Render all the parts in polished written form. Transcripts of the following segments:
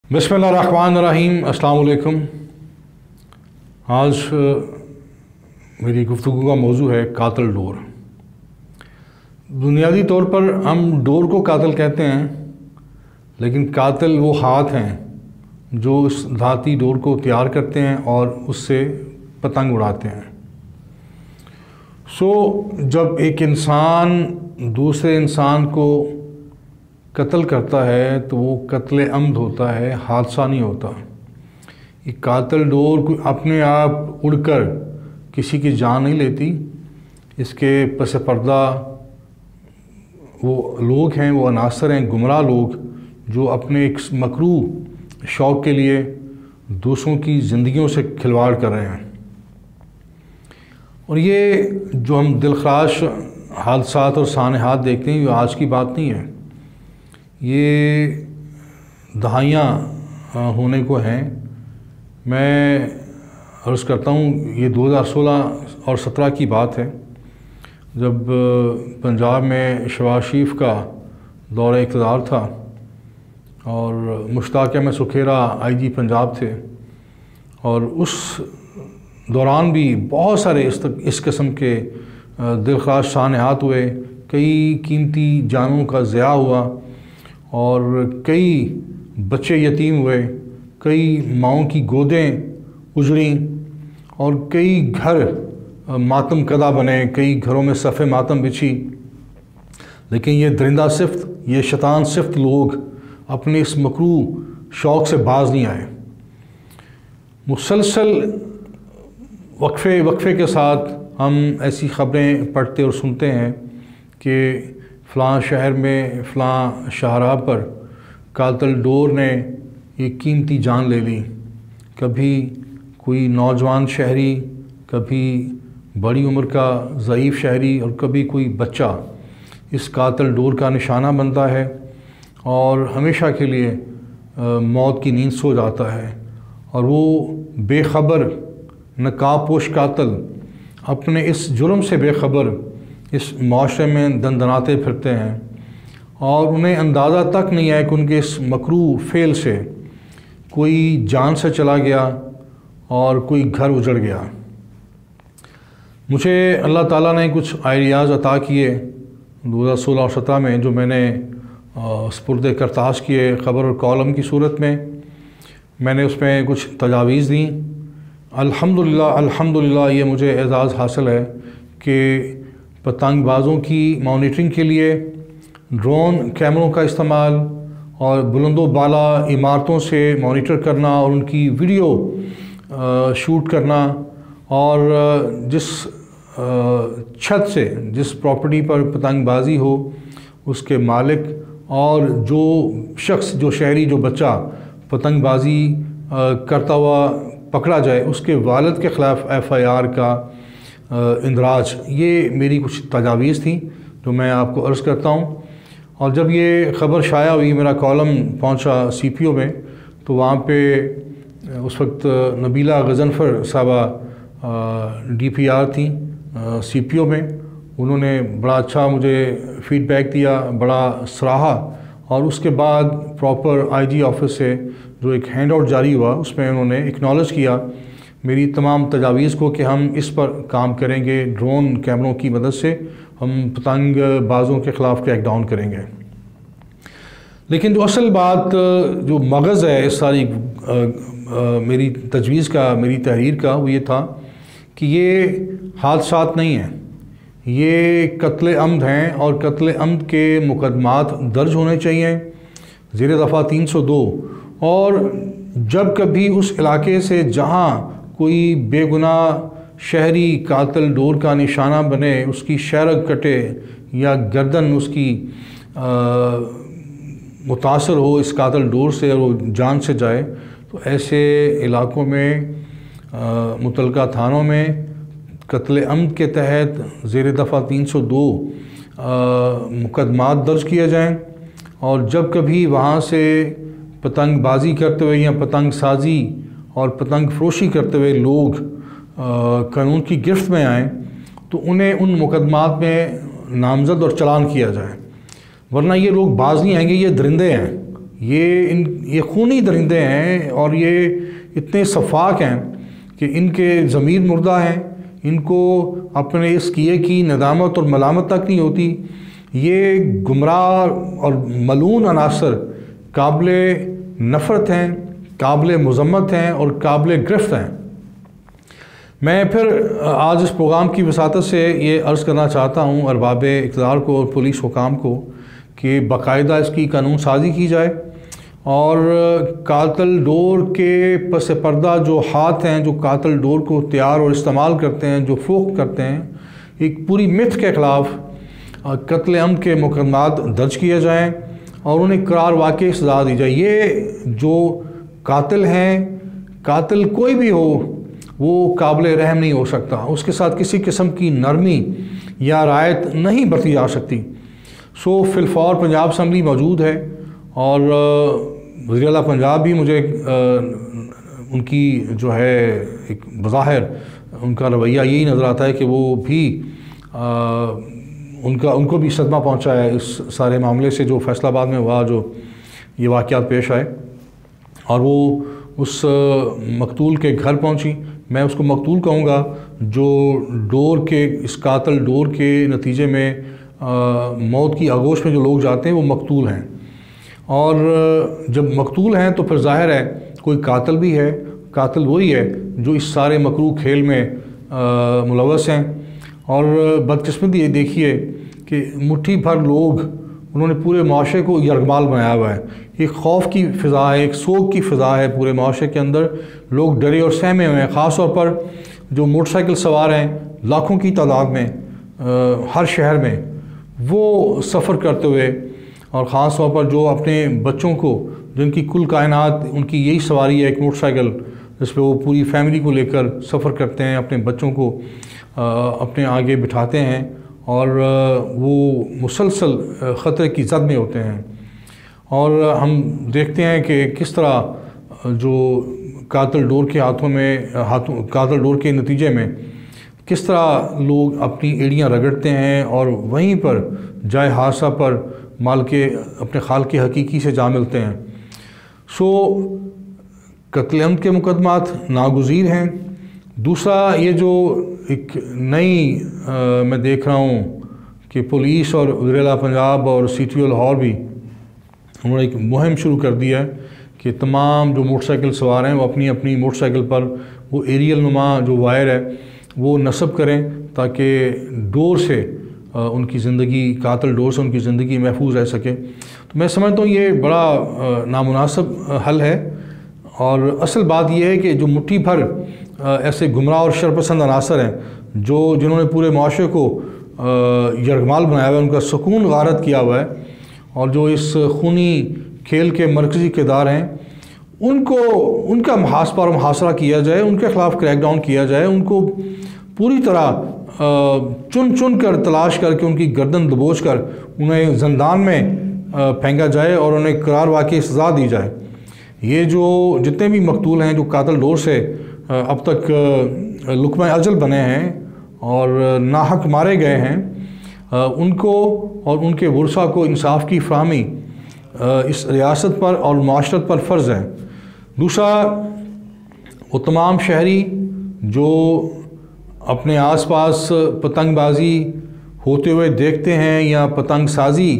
बिस्मिल्लाहिर्रहमानिर्रहीम। अस्सलाम वालेकुम। आज मेरी गुफ्तगू का मौजू है कातिल डोर। बुनियादी तौर पर हम डोर को कातिल कहते हैं, लेकिन कातिल वो हाथ हैं जो इस धाती डोर को तैयार करते हैं और उससे पतंग उड़ाते हैं। जब एक इंसान दूसरे इंसान को कत्ल करता है तो वो कत्ल अम्द होता है, हादसा नहीं होता। ये कातिल डोर अपने आप उड़कर किसी की जान नहीं लेती। इसके पस पर्दा वो लोग हैं, वो अनासर हैं, गुमराह लोग जो अपने एक मकरूह शौक़ के लिए दूसरों की ज़िंदगियों से खिलवाड़ कर रहे हैं। और ये जो हम दिलखराश हादसात और सानहात देखते हैं, ये आज की बात नहीं है। ये दहाइयाँ होने को हैं। मैं अर्ज़ करता हूँ, ये 2016 और 17 की बात है, जब पंजाब में शहबाज शरीफ का दौरा इक़्तिदार था और मुश्ताक अहमद सुखेरा IG पंजाब थे। और उस दौरान भी बहुत सारे इस किस्म के दिलखराश सानहात हुए। कई कीमती जानों का ज़िया हुआ और कई बच्चे यतीम हुए, कई माओं की गोदें उजड़ी और कई घर मातम कदा बने, कई घरों में सफ़े मातम बिछी। लेकिन ये दरिंदा सिफ्त, ये शैतान सिफ्त लोग अपने इस मकरूह शौक़ से बाज नहीं आए। मुसलसल वक्फे के साथ हम ऐसी ख़बरें पढ़ते और सुनते हैं कि फ़लाँ शहर में फ़लाँ शाहराह पर कातिल डोर ने एक कीमती जान ले ली। कभी कोई नौजवान शहरी, कभी बड़ी उम्र का ज़ईफ़ शहरी और कभी कोई बच्चा इस कातिल डोर का निशाना बनता है और हमेशा के लिए मौत की नींद सो जाता है। और वो बेखबर नकाबपोश कातिल अपने इस जुर्म से बेखबर इस माशरे में दंदनाते फिरते हैं और उन्हें अंदाज़ा तक नहीं है कि उनके इस मकरूह फ़ेल से कोई जान से चला गया और कोई घर उजड़ गया। मुझे अल्लाह ताला ने कुछ आइडियाज़ अता किए 2016 और 17 में, जो मैंने स्पुर्द करताश किए ख़बर और कॉलम की सूरत में। मैंने उसमें कुछ तजावीज़ दी। अल्हम्दुलिल्लाह ये मुझे एज़ाज़ हासिल है कि पतंगबाज़ों की मॉनिटरिंग के लिए ड्रोन कैमरों का इस्तेमाल और बुलंदो बाला इमारतों से मॉनिटर करना और उनकी वीडियो शूट करना और जिस छत से, जिस प्रॉपर्टी पर पतंगबाज़ी हो, उसके मालिक और जो शख्स, जो शहरी, जो बच्चा पतंगबाज़ी करता हुआ पकड़ा जाए, उसके वालिद के ख़िलाफ़ FIR का इंदराज। ये मेरी कुछ तजावीज़ थी जो मैं आपको अर्ज़ करता हूँ। और जब ये ख़बर शाया हुई, मेरा कॉलम पहुँचा CPO में, तो वहाँ पे उस वक्त नबीला गज़नफ़र साहबा DPR थी CPO में। उन्होंने बड़ा अच्छा मुझे फ़ीडबैक दिया, बड़ा सराहा। और उसके बाद प्रॉपर IG ऑफिस से जो एक हैंड आउट जारी हुआ, उसमें उन्होंने एक्नॉलेज किया मेरी तमाम तजावीज़ को कि हम इस पर काम करेंगे। ड्रोन कैमरों की मदद से हम पतंगबाज़ों के ख़िलाफ़ क्रैक डाउन करेंगे। लेकिन जो असल बात, जो मगज़ है इस सारी मेरी तजवीज़ का, मेरी तहरीर का, वो ये था कि ये हादसात नहीं हैं, ये कत्ल अम्द हैं। और कत्ल अम्द के मुकदमात दर्ज होने चाहिए ज़ेर दफ़ा 302। और जब कभी उस इलाके से जहाँ कोई बेगुनाह शहरी कातिल डोर का निशाना बने, उसकी शरग कटे या गर्दन उसकी मुतासर हो इस कातिल डोर से और वो जान से जाए, तो ऐसे इलाकों में मुतलका थानों में कत्ल अम्द के तहत ज़ेर दफ़ा 302 मुकदमात दर्ज किए जाएँ। और जब कभी वहाँ से पतंगबाज़ी करते हुए या पतंग साजी और पतंग फरोशी करते हुए लोग कानून की गिरफ्त में आएँ, तो उन्हें उन मुकदमात में नामज़द और चालान किया जाए। वरना ये लोग बाज नहीं आएंगे, ये दरिंदे हैं, ये खूनी दरिंदे हैं और ये इतने शफाक हैं कि इनके ज़मीर मुर्दा हैं, इनको अपने इस किए की नदामत और मलामत तक नहीं होती। ये गुमराह और मलून अनासर काबिल नफ़रत हैं, काबिल मज़म्मत हैं और काबिल गिरफ्त हैं। मैं फिर आज इस प्रोग्राम की वसातत से ये अर्ज़ करना चाहता हूँ अरबाब इक़्तिदार को और पुलिस हुकाम को कि बाकायदा इसकी कानून साजी की जाए और कातिल डोर के पस पर्दा जो हाथ हैं, जो कातिल डोर को तैयार और इस्तेमाल करते हैं, जो फ़रोख्त करते हैं, एक पूरी मिथ के ख़िलाफ़ कत्ल अम्द के मुकदमात दर्ज किए जाएँ और उन्हें करार वाक़ई सज़ा दी जाए। ये जो कातिल हैं, कातिल कोई भी हो, वो काबिल रहम नहीं हो सकता, उसके साथ किसी किस्म की नरमी या रायत नहीं बरती जा सकती। सो फिलफौर पंजाब असम्बली मौजूद है और वज़ीर आला पंजाब भी मुझे उनकी जो है एक बज़ाहिर उनका रवैया यही नज़र आता है कि वो भी उनको भी सदमा पहुंचा है इस सारे मामले से जो फैसलाबाद में हुआ, जो ये वाक़यात पेश आए। और वो उस मकतूल के घर पहुंची। मैं उसको मकतूल कहूँगा जो डोर के इस कातिल डोर के नतीजे में मौत की आगोश में जो लोग जाते हैं वो मकतूल हैं। और जब मकतूल हैं तो फिर ज़ाहिर है कोई कातिल भी है। कातिल वही है जो इस सारे मकरूह खेल में मुलव्वस हैं। और बदकिस्मती ये देखिए कि मुट्ठी भर लोग उन्होंने पूरे माशरे को यरगमाल बनाया हुआ है। एक खौफ की फ़िज़ा है, एक सोग की फ़िज़ा है पूरे माशरे के अंदर। लोग डरे और सहमे हुए हैं। ख़ास तौर पर जो मोटरसाइकिल सवार हैं लाखों की तादाद में हर शहर में, वो सफ़र करते हुए, और ख़ास तौर पर जो अपने बच्चों को, जिनकी कुल कायनात उनकी यही सवारी है, एक मोटरसाइकिल जिस पर वो पूरी फैमिली को लेकर सफ़र करते हैं, अपने बच्चों को अपने आगे बिठाते हैं और वो मुसलसल ख़तरे की ज़द में होते हैं। और हम देखते हैं कि किस तरह जो कातिल डोर के कातिल डोर के नतीजे में किस तरह लोग अपनी एड़ियाँ रगड़ते हैं और वहीं पर जाए हादसा पर अपने खाल के हकीकी से जा मिलते हैं। सो कत्ल अम्द के मुकदमात नागुज़ीर हैं। दूसरा ये जो एक नई मैं देख रहा हूँ कि पुलिस और वज़ीर आला पंजाब और CTO लाहौर भी उन्होंने एक मुहिम शुरू कर दिया है कि तमाम जो मोटरसाइकिल सवार हैं वो अपनी अपनी मोटरसाइकिल पर वो एरियल नुमा जो वायर है वो नस्ब करें ताकि डोर से उनकी ज़िंदगी, कातिल डोर से उनकी ज़िंदगी महफूज रह सके। तो मैं समझता हूँ ये बड़ा नामुनासिब हल है। और असल बात यह है कि जो मुट्ठी भर ऐसे गुमराह और शरपसंद अनासर हैं जिन्होंने पूरे माशरे को यरगमाल बनाया हुआ है, उनका सुकून गारत किया हुआ है, और जो इस खूनी खेल के मरकज़ी किरदार हैं उनका मुहासरा किया जाए, उनके ख़िलाफ़ क्रैकडाउन किया जाए, उनको पूरी तरह चुन चुन कर तलाश करके उनकी गर्दन दबोच कर उन्हें ज़ंदान में फेंका जाए और उन्हें करार वाक़ई सज़ा दी जाए। ये जो जितने भी मकतूल हैं जो कातिल डोर से अब तक लुक़मा अजल बने हैं और नाहक मारे गए हैं, उनको और उनके वर्सा को इंसाफ की फ़राहमी इस रियासत पर और माशरत पर फ़र्ज़ है। दूसरा, वो तमाम शहरी जो अपने आसपास पतंगबाजी होते हुए देखते हैं या पतंग साजी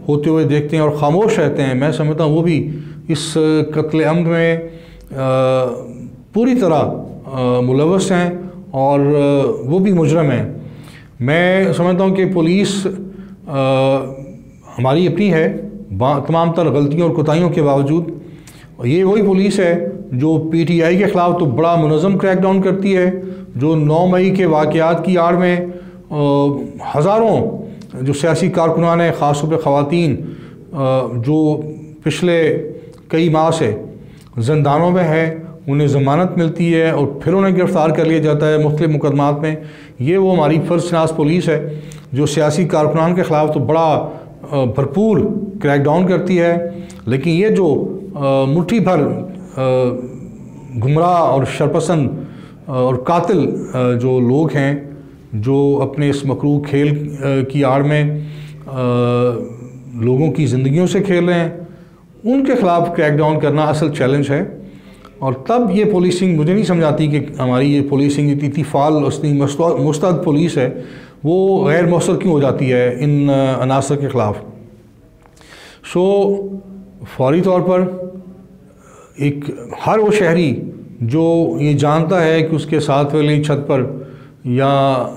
होते हुए देखते हैं और ख़ामोश रहते हैं, मैं समझता हूँ वो भी इस कत्ल अम्द में पूरी तरह मुलव्वस हैं और वो भी मुजरम हैं। मैं समझता हूँ कि पुलिस हमारी अपनी है तमाम तर गलतियों और कोताहियों के बावजूद। ये वही पुलिस है जो PTI के ख़िलाफ़ तो बड़ा मुनज़्ज़म क्रैकडाउन करती है, जो 9 मई के वाक़यात की आड़ में हज़ारों जो सियासी कारकुनान हैं, ख़ास तौर पर ख़वातीन जो पिछले कई माह से ज़ंदानों में है, उन्हें ज़मानत मिलती है और फिर उन्हें गिरफ़्तार कर लिया जाता है मुख्तलिफ़ मुकदमात में। ये वो हमारी फ़र्ज़शनास पुलिस है जो सियासी कारकुनान के ख़िलाफ़ तो बड़ा भरपूर क्रैकडाउन करती है, लेकिन ये जो मुट्ठी भर गुमराह और शरपसंद और कातिल जो लोग हैं जो अपने इस मकरूह खेल की आड़ में लोगों की ज़िंदगियों से खेल रहे हैं, उनके ख़िलाफ़ क्रैकडाउन करना असल चैलेंज है। और तब ये पुलिसिंग मुझे नहीं समझाती कि हमारी ये पुलिसिंग इतनी फ़ाल इतनी मुस्तैद पुलिस है, वो गैर मौसर क्यों हो जाती है इन अनासर के ख़िलाफ़। सो फौरी तौर पर हर वो शहरी जो ये जानता है कि उसके साथ वाली छत पर या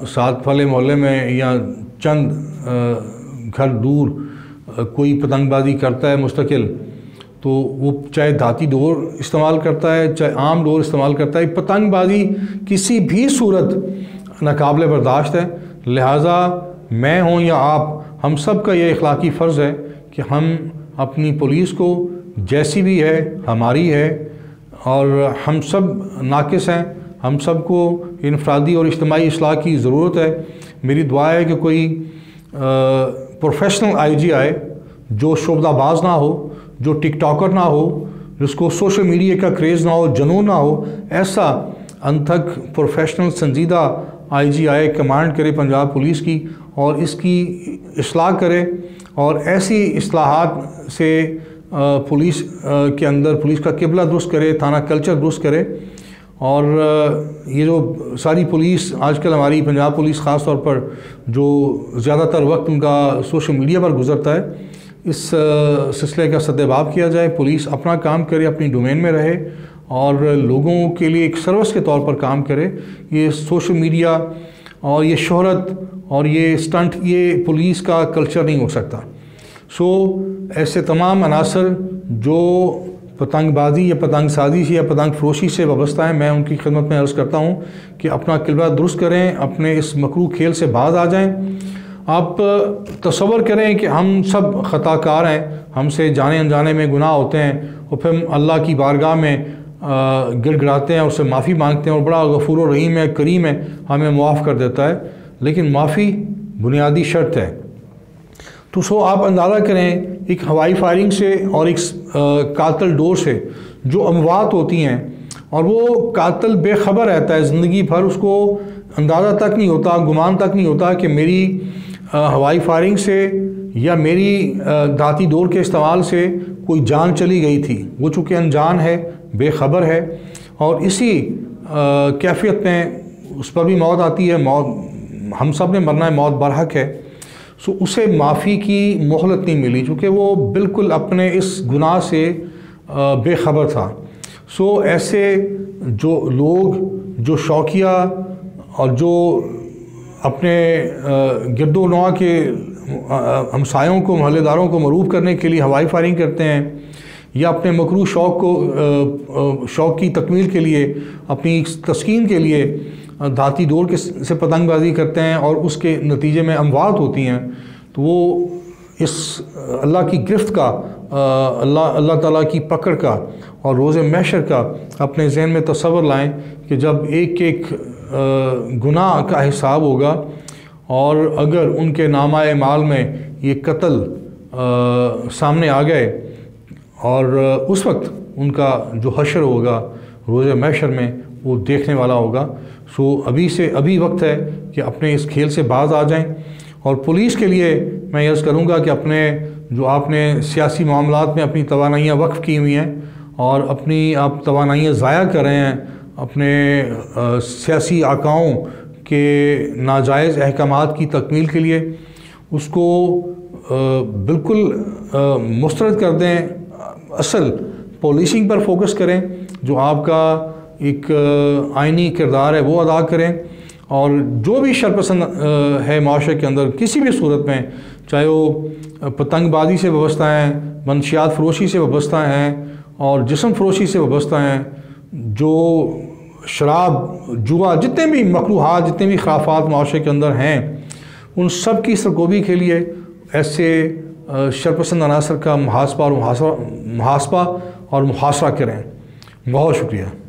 साथ वाले मोहल्ले में या चंद घर दूर कोई पतंगबाजी करता है मुस्तकिल, तो वो चाहे धाती डोर इस्तेमाल करता है चाहे आम डोर इस्तेमाल करता है, पतंगबाजी किसी भी सूरत नाकाबिले बर्दाश्त है। लिहाजा मैं हूँ या आप, हम सब का ये अखलाकी फ़र्ज़ है कि हम अपनी पुलिस को जैसी भी है हमारी है, और हम सब नाकिस हैं, हम सब को इनफरादी और इज्तिमाई इस्लाह की ज़रूरत है। मेरी दुआ है कि कोई प्रोफेशनल आईजी आए जो शोबदाबाज ना हो, जो टिकटॉकर ना हो, जिसको सोशल मीडिया का क्रेज़ ना हो, जुनून ना हो। ऐसा अनथक प्रोफेशनल संजीदा आईजी आए, कमांड करे पंजाब पुलिस की और इसकी इस्लाह करे, और ऐसी इस्लाहात से पुलिस के अंदर पुलिस का किबला दुरुस्त करे, थाना कल्चर दुरुस्त करे। और ये जो सारी पुलिस आजकल हमारी पंजाब पुलिस ख़ास तौर पर जो ज़्यादातर वक्त उनका सोशल मीडिया पर गुजरता है, इस सिलसिले का सद्देबाब किया जाए। पुलिस अपना काम करे, अपनी डोमेन में रहे और लोगों के लिए एक सर्विस के तौर पर काम करे। ये सोशल मीडिया और ये शोहरत और ये स्टंट, ये पुलिस का कल्चर नहीं हो सकता। सो ऐसे तमाम अनासर जो पतंगबाजी या पतंगसाजी से या पतंग फरोशी से वाबस्ता है, मैं उनकी खिदमत में अर्ज़ करता हूँ कि अपना किबला दुरुस्त करें, अपने इस मकरूह खेल से बाज आ जाएं। आप तसव्वुर करें कि हम सब ख़ताकार हैं, हमसे जाने अनजाने में गुनाह होते हैं और फिर अल्लाह की बारगाह में गिड़गिड़ाते हैं, उससे माफ़ी मांगते हैं और बड़ा गफूर रहीम है, करीम है, हमें मुआफ़ कर देता है। लेकिन माफ़ी बुनियादी शर्त है। तो सो आप अंदाज़ा करें, एक हवाई फायरिंग से और एक कातल डोर से जो अमवात होती हैं, और वो कातल बेखबर रहता है ज़िंदगी भर, उसको अंदाज़ा तक नहीं होता, गुमान तक नहीं होता कि मेरी हवाई फायरिंग से या मेरी दाती डोर के इस्तेमाल से कोई जान चली गई थी। वो चूँकि अनजान है, बेखबर है, और इसी कैफियत में उस पर भी मौत आती है। मौत हम सब ने मरना है, मौत बरहक है। सो उसे माफ़ी की मोहलत नहीं मिली, चूँकि वो बिल्कुल अपने इस गुनाह से बेखबर था। सो ऐसे जो लोग जो शौकिया और जो अपने गिरदोनवा के हमसायों को, मोहल्लेदारों को मरूब करने के लिए हवाई फायरिंग करते हैं, या अपने मकरूह शौक़ की तकमील के लिए, अपनी तस्कीन के लिए धाती डोर के से पतंगबाजी करते हैं और उसके नतीजे में अमवात होती हैं, तो वो इस अल्लाह की गिरफ्त का, अल्लाह ताला की पकड़ का और रोज़े महशर का अपने जहन में तसव्वुर लाएं कि जब एक एक गुनाह का हिसाब होगा, और अगर उनके नामा माल में ये कत्ल सामने आ गए, और उस वक्त उनका जो हशर होगा रोज़े महशर में, वो देखने वाला होगा। सो अभी से अभी वक्त है कि अपने इस खेल से बाज आ जाएं। और पुलिस के लिए मैं अर्ज़ करूँगा कि अपने जो आपने सियासी मामलात में अपनी तवानाइयाँ वक्फ़ की हुई हैं और अपनी आप तवानाइयाँ ज़ाया कर रहे हैं अपने सियासी आकाओं के नाजायज़ अहकामात की तकमील के लिए, उसको बिल्कुल मुस्तरद कर दें। असल पॉलिसिंग पर फोकस करें, जो आपका एक आइनी किरदार है वो अदा करें, और जो भी शरपसंद है माशरे के अंदर किसी भी सूरत में, चाहे वो पतंगबाजी से वाबस्ता हैं, मंशियात फरोशी से वाबस्ता हैं और जिस्म फरोशी से वाबस्ता हैं, जो शराब, जुआ, जितने भी मकरूहात, जितने भी खराफात माशरे के अंदर हैं, उन सब की सरगोबी के लिए ऐसे शरपसंद अनासर का मुहासबा और मुहासरा करें। बहुत शुक्रिया।